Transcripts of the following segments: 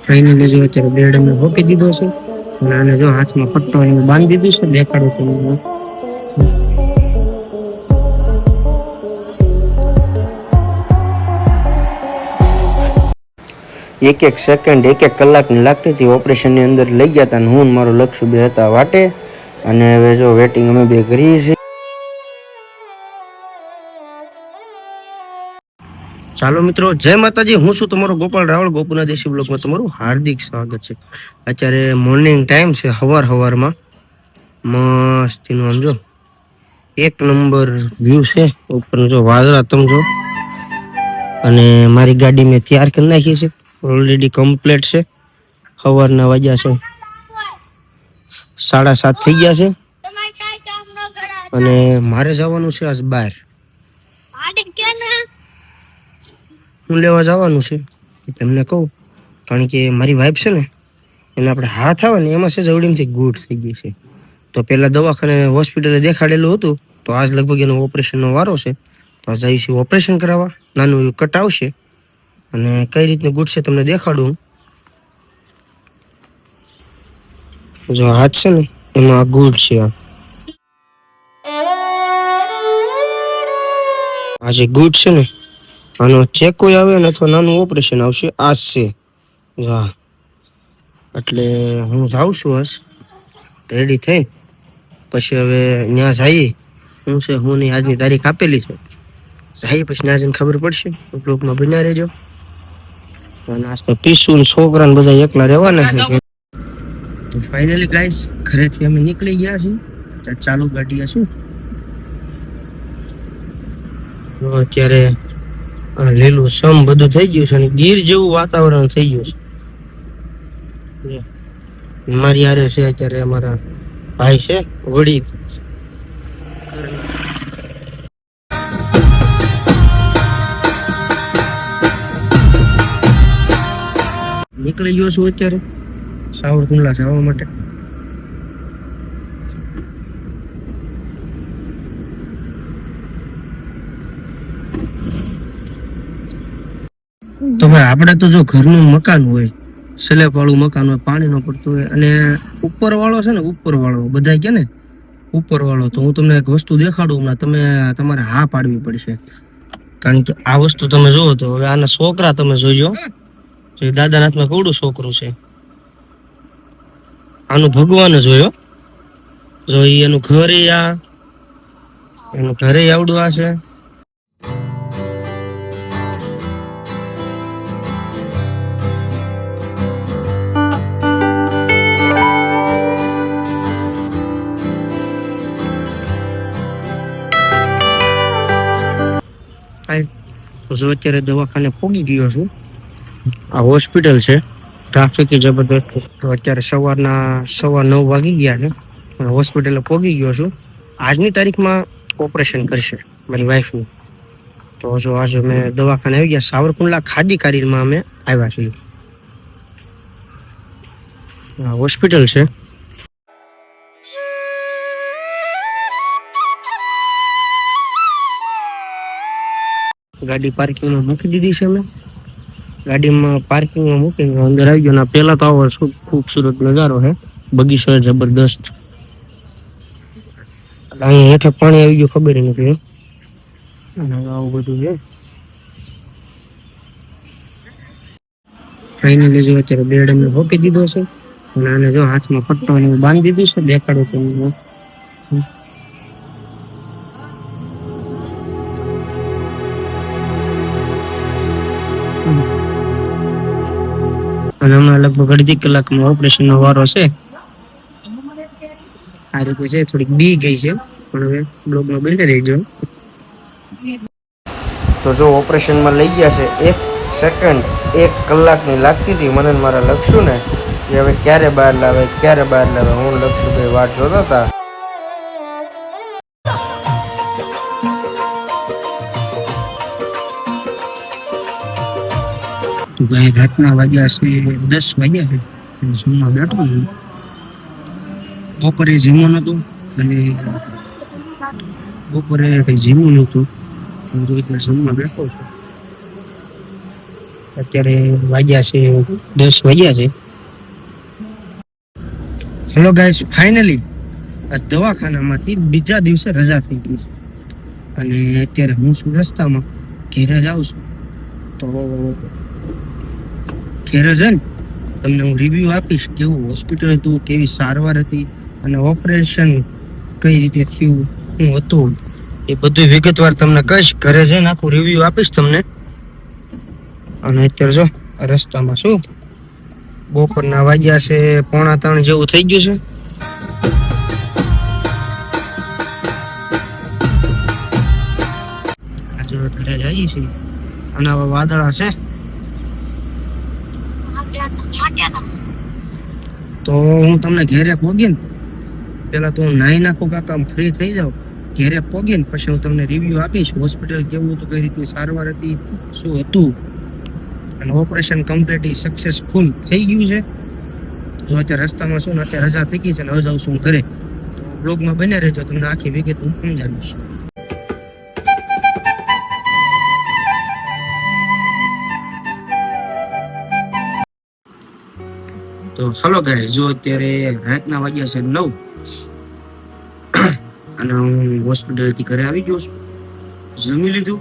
Finally જો અત્યારે bed અમે મૂકી દીધો છે અને આને જો હાથમાં પટ્ટો બાંધી દીધું છે, દેખાડું છું. એક એક સેકન્ડ એક એક કલાકની લાગતી હતી ઓપરેશનની અંદર લઈ ગયા હતા. હું મારું લક્ષ્ય બે હતા વાટે અને હવે જો વેટિંગ અમે બે કરીએ છીએ. ચાલો મિત્રો, જય માતાજી. હું છું તમારો ગોપાલ રાવળ. ગોપુના દેશી બ્લોગમાં તમારું હાર્દિક સ્વાગત છે. અત્યારે મોર્નિંગ ટાઈમ છે, સવારમાં મસ્તીનું આમ જો એક નંબર વ્યૂ છે ઉપર જો વાદળા તમે જો. અને મારી ગાડી મેં તૈયાર કરી નાખી છે, ઓલરેડી કમ્પ્લીટ છે. સવારના વાગ્યા છે 7:30 થઈ ગયા છે અને મારે જવાનું છે આજ બહાર. હું લેવા જવાનું છે તમને કહું, કારણ કે મારી વાઈફ છે ને એને આપણે હાથ આવે ને એમાં છે જવડીમથી ગુડ થઈ ગયું છે. તો પહેલાં દવાખાને હોસ્પિટલે દેખાડેલું હતું, તો આજ લગભગ એનો ઓપરેશનનો વારો છે. તો આજ જઈશું ઓપરેશન કરાવવા. નાનું એવું કટ આવશે અને કઈ રીતનું ગુડ છે તમને દેખાડું. જો હાથ છે ને એમાં ગુડ છે. આ જે ગુડ છે ને આનો ચેક કોઈ આવે ને અથવા નાનું ઓપરેશન આવશે આજ છે. હા, એટલે હું જાઉં છું આજ રેડી થઈને. પછી હવે ત્યાં જઈએ શું છે હું નહીં, આજની તારીખ આપેલી છે. જઈએ પછી ત્યાં જઈને ખબર પડશે. બ્લોગમાં બન્યા રહેજો. અને આજ તો પીસું છોકરા ને બધા એકલા રહેવાના છે. તો ફાઇનલી ગાઈસ ઘરેથી અમે નીકળી ગયા છીએ. ચાલુ ગાડી હશું. અત્યારે લીલું સમ બધું થઈ ગયું છે અને ગીર જેવું વાતાવરણ થઈ ગયું છે. મારી હારે છે અત્યારે અમારા ભાઈ છે વડી. નીકળી ગયો છું અત્યારે સાવરકુંડલા જવા માટે. તો ભાઈ આપણે તો જો ઘરનું મકાન હોય, સ્લેબ વાળું મકાન હોય, પાણી ન પડતું હોય અને ઉપર વાળો છે ને, ઉપર વાળો બધા કે ને ઉપર વાળો, તો હું તમને એક વસ્તુ દેખાડું હમણાં. તમારે હા પાડવી પડશે, કારણ કે આ વસ્તુ તમે જોવો તો હવે આના છોકરા તમે જોઈજો. દાદાના હાથમાં કેવડું છોકરું છે, આનું ભગવાન જોયો. જો એનું ઘર એનું ઘરે આવડું આ છે. જો અત્યારે દવાખાને પહોંચી ગયો છું. આ હોસ્પિટલ છે, ટ્રાફિક જબરદસ્ત. તો અત્યારે સવારના 9:15 વાગી ગયા છે અને હોસ્પિટલે પહોંચી ગયો છું. આજની તારીખમાં ઓપરેશન કરશે મારી વાઈફનું. તો જો આજે અમે દવાખાને આવી ગયા. સાવરકુંડલા ખાદી કારીમાં અમે આવ્યા છીએ. હોસ્પિટલ છે. ગાડી પાર્કિંગમાં મૂકી દીધી છે. અમે ગાડીમાં પાર્કિંગમાં મૂકી અંદર આવી ગયો. પેલા તો આવો ખૂબસૂરત નજારો છે, બગીચો જબરદસ્ત. અહીંયા હેઠે પાણી આવી ગયું ખબર નથી. આવું બધું છે. ફાઇનલી જો અત્યારે બેડ અમે મૂકી દીધો છે અને આને જો હાથમાં પટ્ટો બાંધી દીધું છે, દેખાડું છું. અને હમણાં લગભગ અડધી કલાકમાં ઓપરેશનનો વારો છે. આ રીતે છે, થોડીક બી ગઈ છે પણ હવે બ્લોગમાં બની રહેજો. તો જો ઓપરેશનમાં લઈ ગયા છે. 1 સેકન્ડ 1 કલાકની લાગતી હતી મને મારા લક્ષ્યુને કે હવે ક્યારે બહાર લાવે. હું લક્ષ્યુભાઈ વાટ જોતા હતા. રાતના વાગ્યા છે 10 વાગ્યા છે. જમવા બેઠો છું. બપોરે જીમવું નતું અને બપોરે કઈ જીમવું નતું. જમવા બેઠો છું. અત્યારે વાગ્યા છે 10 વાગ્યા છે. હેલો ગાઈસ, ફાઇનલી આ દવાખાનામાંથી બીજા દિવસે રજા થઈ ગઈ છે અને અત્યારે હું છું રસ્તામાં ઘેરે જાઉં છું. તો ઘેરે જઈને તમને હું રિવ્યૂ આપીશ કેવું હોસ્પિટલ હતું, કેવી સારવાર હતી અને ઓપરેશન કઈ રીતે થયું, શું હતું, એ બધું વિગતવાર તમને કહીશ. ઘરે જઈને આખું રિવ્યૂ આપીશ તમને. અને અત્યારે જો રસ્તામાં શું બપોરના વાગ્યા છે 2:45 જેવું થઈ ગયું છે. આજે ઘરે જઈએ છીએ અને હવે વાદળા છે તો હું તમને ઘેરે પોગીને પેલા તો હું નાહી નાખું કાકા, ફ્રી થઈ જાઉં. ઘેરે પોગીને પછી હું તમને રિવ્યુ આપીશ હોસ્પિટલ કેવું હતું, કઈ રીતની સારવાર હતી, શું હતું. અને ઓપરેશન કમ્પ્લીટ સક્સેસફુલ થઈ ગયું છે. જો અત્યારે રસ્તામાં શું ને અત્યારે રજા થઈ ગઈ છે ને હવે જાઉં છું ઘરે. તો બ્લોગમાં બને રહેજો, તમને આખી વિગત હું સમજાવીશ. તો હલો ગાઈસ, જો અત્યારે રાતના વાગ્યા છે 9 અને હું હોસ્પિટલથી ઘરે આવી ગયો છું. જમી લીધું,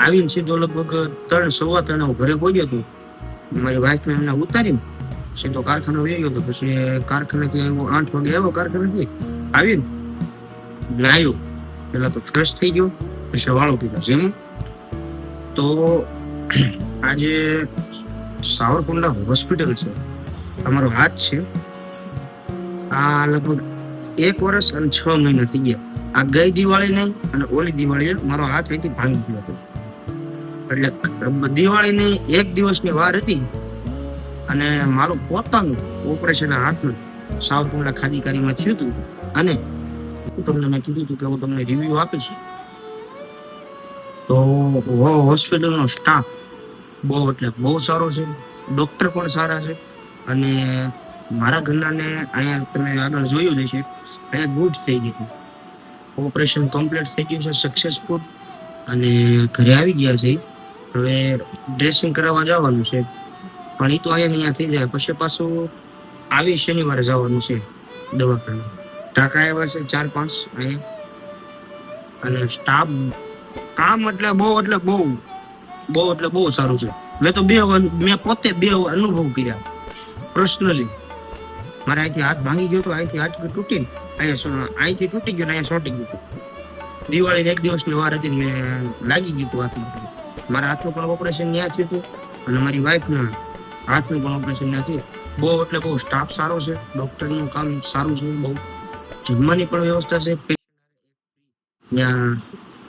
આવીને સીધો લગભગ 3:15 હું ઘરે પહોંચ્યો હતો. મારી વાઈફને એમને ઉતારીને સીધો કારખાને વહી ગયો હતો. પછી કારખાનેથી આવ્યો 8 વાગે આવ્યો. કારખાનેથી આવીને નાહ્યો, પેલા તો ફ્રેશ થઈ ગયો, પછી વાળો પીધો. જેમ તો આજે સાવરકુંડલા હોસ્પિટલ છે, અમારો હાથ છે. આ લગભગ 1 વર્ષ અને 6 મહિના થઈ ગયા. આ ગઈ દિવાળી નહીં અને ઓલી દિવાળીએ મારો હાથ અહીંથી ભાંગી ગયો હતો. એટલે દિવાળીની 1 દિવસની વાર હતી અને મારું પોતાનું ઓપરેશન હાથનું સાવરકુંડલા ખાદીકારીમાં થયું હતું. અને તમને મેં કીધું હતું કે હું તમને રિવ્યુ આપીશ. તો હોસ્પિટલનો સ્ટાફ બહુ એટલે બહુ સારો છે, ડોક્ટર પણ સારા છે. અને મારા ઘરનાને અહીંયા તમે આગળ જોયું જ હશે, અહીંયા ગુડ થઈ ગયું. ઓપરેશન કમ્પ્લીટ થઈ ગયું છે, સક્સેસફુલ. અને ઘરે આવી ગયા છે. હવે ડ્રેસિંગ કરાવવા જવાનું છે, પણ એ તો અહીંયા થઈ જાય. પછી પાછું આવી શનિવારે જવાનું છે દવાખાને. ટાંકા આવ્યા છે 4-5 અહીંયા. અને સ્ટાફ કામ એટલે બહુ સારું છે. મેં પોતે 2 અનુભવ કર્યા પર્સનલી. મારે અહીંથી હાથ ભાંગી ગયો હતો, અહીંથી હાથ તૂટીને અહીંથી તૂટી ગયો ને અહીંયા સોટી ગયું. દિવાળી 1 દિવસની વાર હતી, મેં લાગી ગયું હતું હાથમાં. મારા હાથનું પણ ઓપરેશન ત્યાં થયું હતું અને મારી વાઈફના હાથનું પણ ઓપરેશન ત્યાં થયું. બહુ સ્ટાફ સારો છે, ડોક્ટરનું કામ સારું છે, બહુ જમવાની પણ વ્યવસ્થા છે. ત્યાં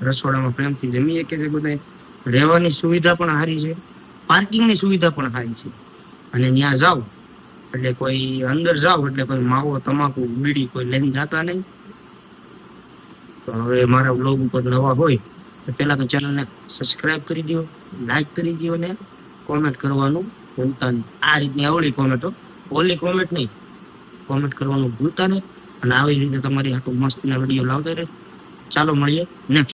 રસોડામાં પ્રેમથી જમી શકે છે બધા. રહેવાની સુવિધા પણ સારી છે, પાર્કિંગની સુવિધા પણ સારી છે. અને ત્યાં જાઓ એટલે કોઈ અંદર જાઓ એટલે કોઈ માવો, તમાકુ, બીડી કોઈ લઈને જતા નહીં. તો હવે મારા બ્લોગ ઉપર નવા હોય તો પહેલા તો ચેનલને સબસ્ક્રાઇબ કરી દો, લાઈક કરી દો ને કોમેન્ટ કરવાનું ભૂલતા નહીં. આ રીતની આવડી કોમેન્ટો, ઓલી કોમેન્ટ નહીં, કોમેન્ટ કરવાનું ભૂલતા નહીં. અને આવી રીતે તમારી આટલું મસ્તના વિડીયો લાવતા રહે. ચાલો મળીએ નેક્સ્ટ.